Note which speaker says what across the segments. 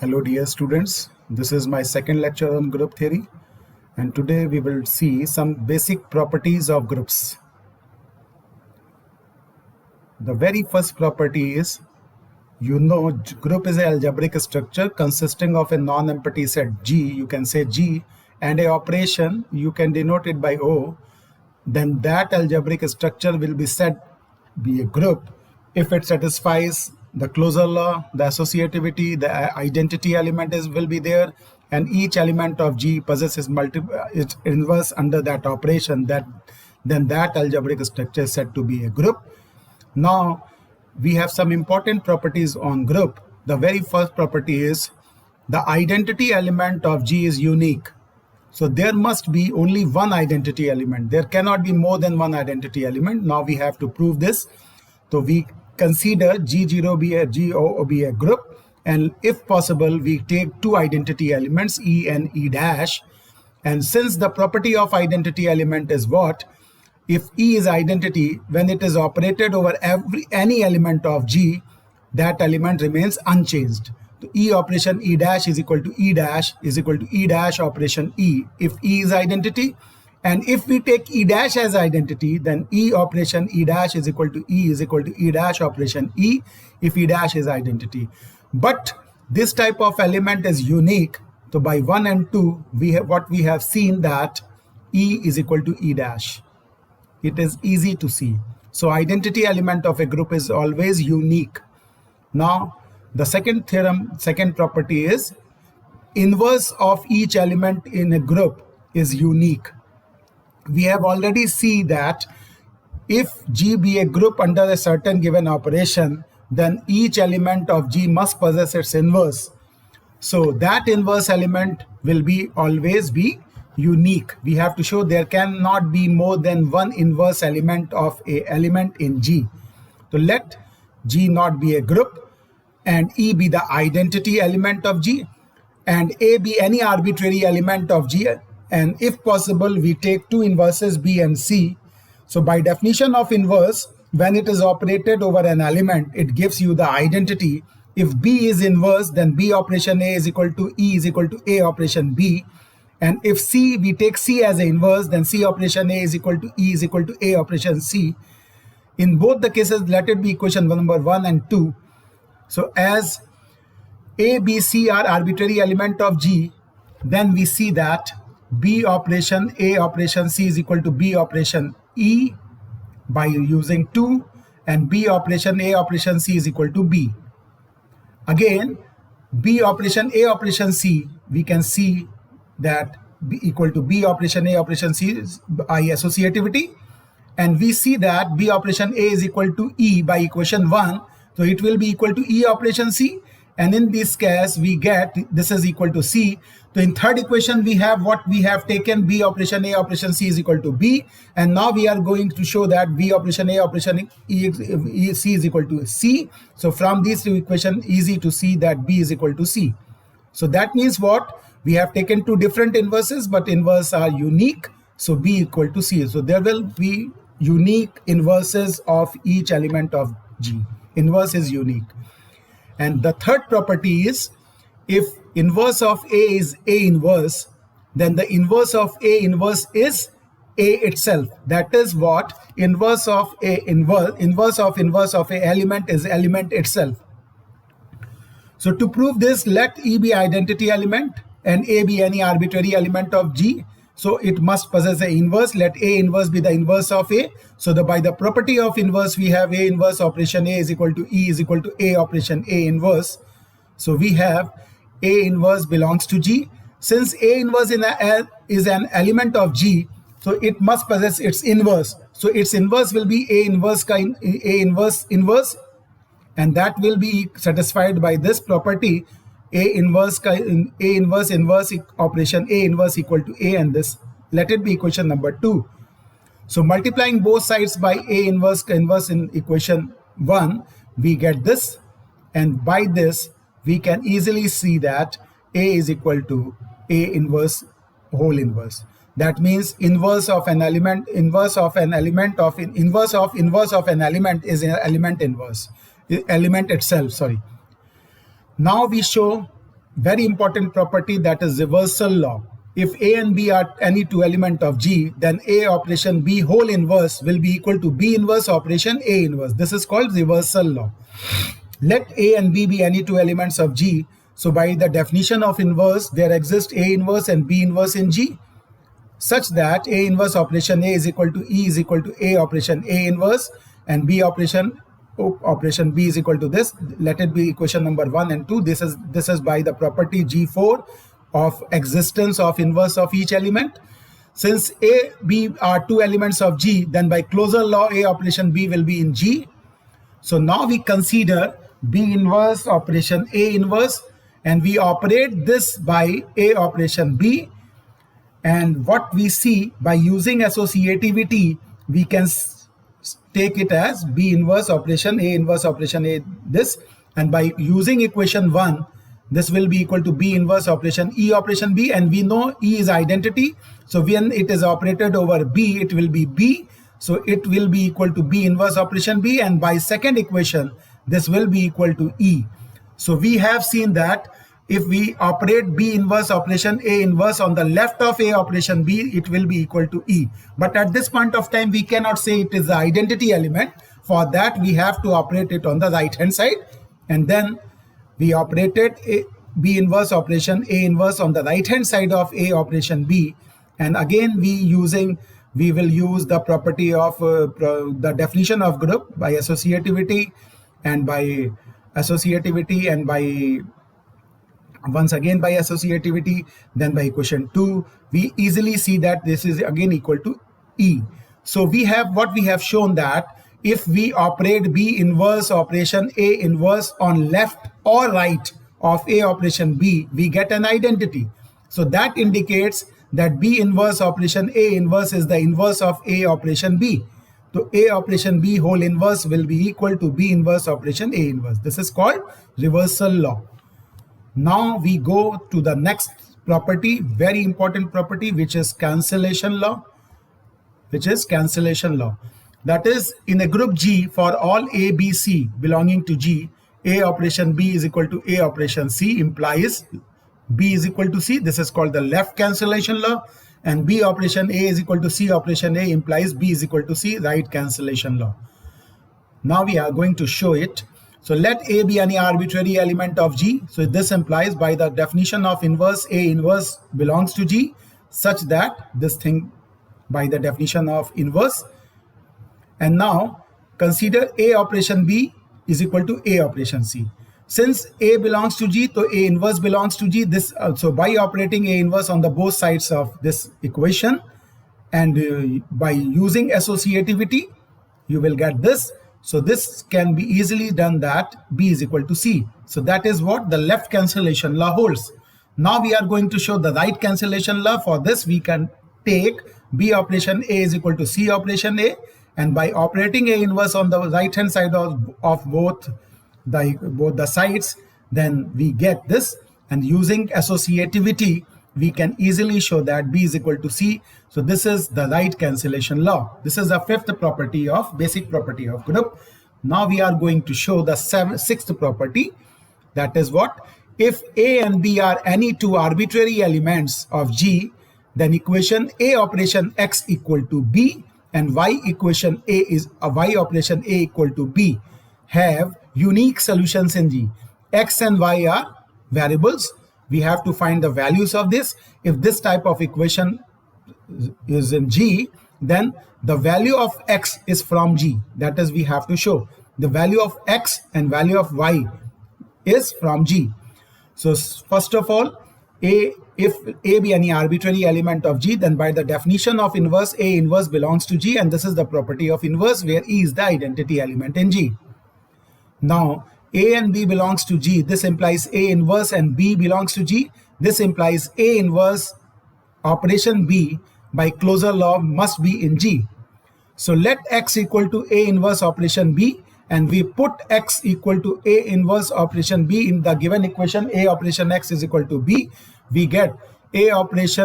Speaker 1: Hello dear students, this is my second lecture on group theory, and today we will see some basic properties of groups. The very first property is, group is an algebraic structure consisting of a non-empty set G, you can say G, and a operation, you can denote it by O. Then that algebraic structure will be said be a group if it satisfies the closure law, the associativity, the identity element will be there, and each element of G possesses its inverse under that operation. Then that algebraic structure is said to be a group. Now we have some important properties on group. The very first property is the identity element of G is unique. So there must be only one identity element. There cannot be more than one identity element. Now we have to prove this. So we consider G0 be a G0 be a group, and if possible we take two identity elements E and E dash. And since the property of identity element is what? If E is identity, when it is operated over any element of G, that element remains unchanged. So E operation E dash is equal to E dash is equal to E dash operation E if E is identity. And if we take E dash as identity, then E operation E dash is equal to E dash operation E if E dash is identity. But this type of element is unique. So by 1 and 2, we have seen that E is equal to E dash. It is easy to see. So identity element of a group is always unique. Now the second property is inverse of each element in a group is unique. We have already seen that if G be a group under a certain given operation, then each element of G must possess its inverse. So that inverse element will always be unique. We have to show there cannot be more than one inverse element of a element in G. So let G not be a group and E be the identity element of G and A be any arbitrary element of G. And if possible, we take two inverses B and C. So by definition of inverse, when it is operated over an element, it gives you the identity. If B is inverse, then B operation A is equal to E is equal to A operation B. And if C, we take C as an inverse, then C operation A is equal to E is equal to A operation C. In both the cases, let it be equation number 1 and 2. So as A, B, C are arbitrary element of G, then we see that B operation A operation C is equal to B operation E by using 2, and B operation A operation C is equal to B. Again, B operation A operation C, we can see that B equal to B operation A operation C is by associativity, and we see that B operation A is equal to E by equation 1, so it will be equal to E operation C. And in this case, we get this is equal to C. So in third equation, we have what we have taken B operation A operation C is equal to B. And now we are going to show that B operation A operation C is equal to C. So from these two equations, easy to see that B is equal to C. So that means what? We have taken two different inverses, but inverse are unique. So B equal to C. So there will be unique inverses of each element of G. Inverse is unique. And the third property is if inverse of A is A inverse, then the inverse of A inverse is A itself. That is what inverse of A inverse of A element is element itself. So to prove this, let E be identity element and A be any arbitrary element of G. So it must possess an inverse. Let A inverse be the inverse of A. So by the property of inverse, we have A inverse operation A is equal to E is equal to A operation A inverse. So we have A inverse belongs to G. Since A inverse is an element of G, so it must possess its inverse. So its inverse will be A inverse inverse, and that will be satisfied by this property. A inverse operation A inverse equal to A, and this let it be equation number 2. So multiplying both sides by A inverse in equation 1, we get this, and by this we can easily see that A is equal to A inverse whole inverse. That means inverse of an element is an element itself, sorry. Now we show very important property, that is reversal law. If A and B are any two element of G, then A operation B whole inverse will be equal to B inverse operation A inverse. This is called reversal law. Let A and B be any two elements of G. So by the definition of inverse, there exists A inverse and B inverse in G, such that A inverse operation A is equal to E is equal to A operation A inverse, and B operation B is equal to this. Let it be equation number 1 and 2. This is by the property G4 of existence of inverse of each element. Since A, B are two elements of G, then by closure law, A operation B will be in G. So now we consider B inverse operation A inverse, and we operate this by A operation B. And what we see, by using associativity, we can take it as B inverse operation A this, and by using equation 1, this will be equal to B inverse operation B, and we know E is identity. So when it is operated over B, it will be B. So it will be equal to B inverse operation B, and by second equation, this will be equal to E. So we have seen that if we operate B inverse operation A inverse on the left of A operation B, it will be equal to E. But at this point of time, we cannot say it is the identity element. For that, we have to operate it on the right hand side, and then we operated B inverse operation A inverse on the right hand side of A operation B, and again we will use the property of the definition of group by associativity, and by once again by associativity, then by equation 2, we easily see that this is again equal to E. So we have shown that if we operate B inverse operation A inverse on left or right of A operation B, we get an identity. So that indicates that B inverse operation A inverse is the inverse of A operation B. So A operation B whole inverse will be equal to B inverse operation A inverse. This is called reversal law. Now we go to the next property, very important property, which is cancellation law. That is, in a group G, for all A, B, C belonging to G, A operation B is equal to A operation C implies B is equal to C. This is called the left cancellation law. And B operation A is equal to C operation A implies B is equal to C, right cancellation law. Now we are going to show it. So let A be any arbitrary element of G. So this implies, by the definition of inverse, A inverse belongs to G, such that this thing by the definition of inverse. And now consider A operation B is equal to A operation C. Since A belongs to G, so A inverse belongs to G. So by operating A inverse on the both sides of this equation, and by using associativity, you will get this. So this can be easily done, that B is equal to C. So that is what the left cancellation law holds. Now we are going to show the right cancellation law. For this, we can take B operation A is equal to C operation A, and by operating A inverse on the right hand side of both the sides, then we get this, and using associativity, we can easily show that B is equal to C. So this is the right cancellation law. This is the fifth property of basic property of group. Now we are going to show the sixth property. That is what? If A and B are any two arbitrary elements of G, then equation A operation X equal to B and Y equation A is Y operation A equal to B have unique solutions in G. X and Y are variables. We have to find the values of this. If this type of equation is in G, then the value of X is from G. That is, we have to show the value of X and value of Y is from G. So first of all, if A be any arbitrary element of G, then by the definition of inverse, A inverse belongs to G, and this is the property of inverse, where E is the identity element in G. Now A and B belongs to G. This implies A inverse and B belongs to G. This implies A inverse operation B by closure law must be in G. So let X equal to A inverse operation B, and we put X equal to A inverse operation B in the given equation. A operation X is equal to B. We get A inverse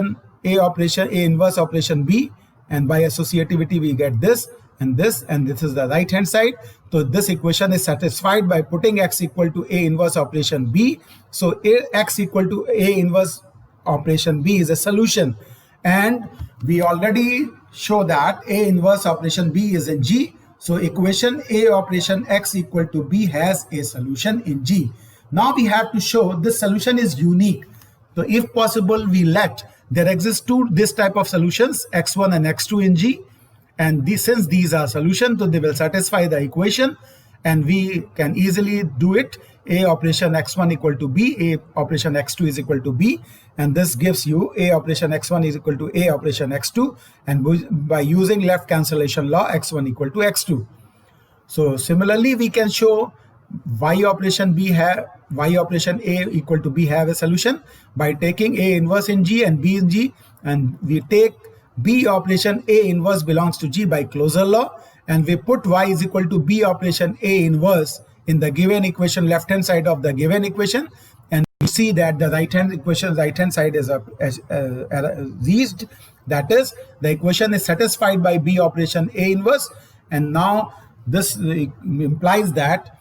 Speaker 1: operation B, and by associativity we get this. and this is the right hand side. So this equation is satisfied by putting x equal to A inverse operation B. So x equal to A inverse operation B is a solution, and we already show that A inverse operation B is in G. So equation A operation x equal to B has a solution in G. Now we have to show this solution is unique. So if possible, we let there exist this type of solutions, x1 and x2 in G, and since these are solutions, so they will satisfy the equation, and we can easily do it. A operation x1 equal to B, A operation x2 is equal to B, and this gives you A operation x1 is equal to A operation x2, and by using left cancellation law, x1 equal to x2. So similarly, we can show y operation A equal to B have a solution by taking A inverse in G and B in G, and we take B operation A inverse belongs to G by closure law, and we put y is equal to B operation A inverse in the given equation, left hand side of the given equation, and we see that the right hand side is reached. That is, the equation is satisfied by B operation A inverse, and now this implies that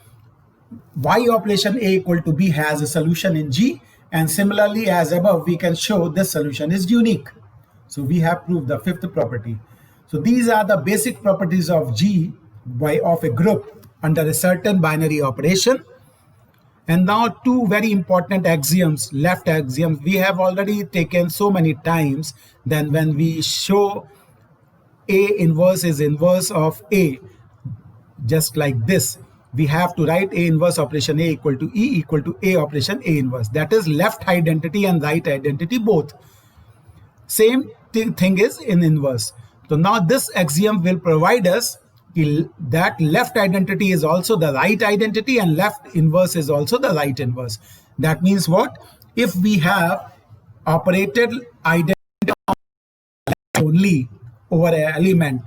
Speaker 1: y operation A equal to B has a solution in G, and similarly as above, we can show this solution is unique. So we have proved the fifth property. So these are the basic properties of G of a group under a certain binary operation. And now two very important axioms, left axioms, we have already taken so many times. Then when we show A inverse is inverse of A, just like this, we have to write A inverse operation A equal to E equal to A operation A inverse. That is left identity and right identity both. Same thing is in inverse. So now this axiom will provide us that left identity is also the right identity and left inverse is also the right inverse. That means what? If we have operated identity only over an element,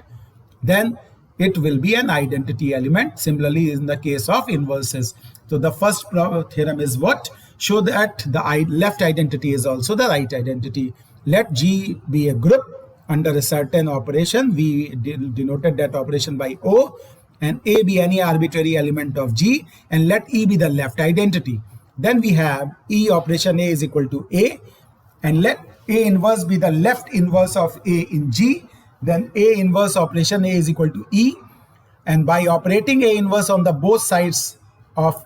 Speaker 1: then it will be an identity element. Similarly, in the case of inverses. So the first theorem is what? Show that the left identity is also the right identity. Let G be a group under a certain operation. We denoted that operation by O, and A be any arbitrary element of G, and let E be the left identity. Then we have E operation A is equal to A, and let A inverse be the left inverse of A in G. Then A inverse operation A is equal to E, and by operating A inverse on the both sides of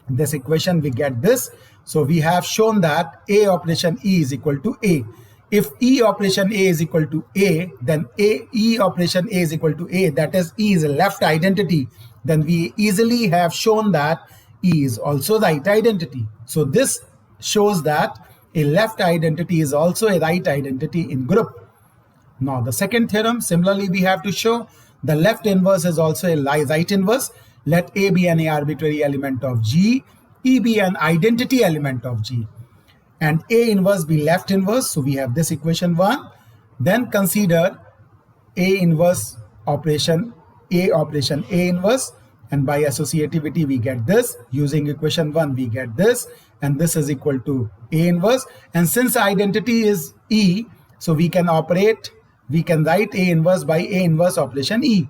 Speaker 1: this equation, we get this. So we have shown that A operation E is equal to A. If E operation A is equal to A, then E operation A is equal to A, that is E is a left identity, then we easily have shown that E is also right identity. So this shows that a left identity is also a right identity in group. Now the second theorem, similarly we have to show the left inverse is also a right inverse. Let A be an arbitrary element of G, E be an identity element of G, and A inverse be left inverse. So we have this equation 1. Then consider A inverse operation A inverse, and by associativity we get this. Using equation 1 we get this, and this is equal to A inverse. And since identity is E, so we can write A inverse by A inverse operation E.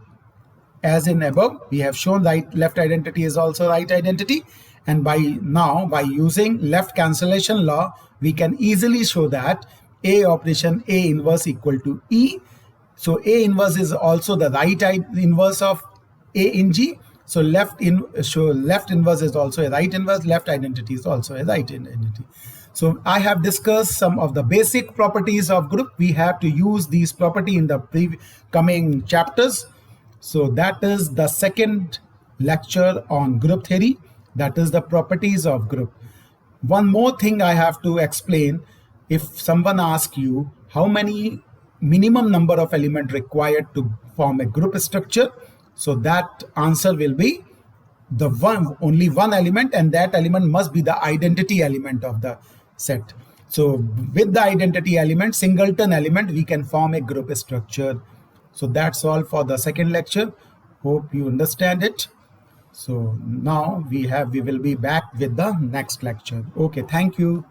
Speaker 1: As in above, we have shown left identity is also right identity, and by using left cancellation law, we can easily show that A operation A inverse equal to E. So A inverse is also the right inverse of A in G. So left inverse is also a right inverse, left identity is also a right identity. So I have discussed some of the basic properties of group. We have to use these property in the coming chapters. So that is the second lecture on group theory. That is the properties of group. One more thing I have to explain. If someone asks you how many minimum number of elements required to form a group structure, so that answer will be only one element, and that element must be the identity element of the set. So with the identity element, singleton element, we can form a group structure. So that's all for the second lecture. Hope you understand it. So now we will be back with the next lecture. Okay, thank you.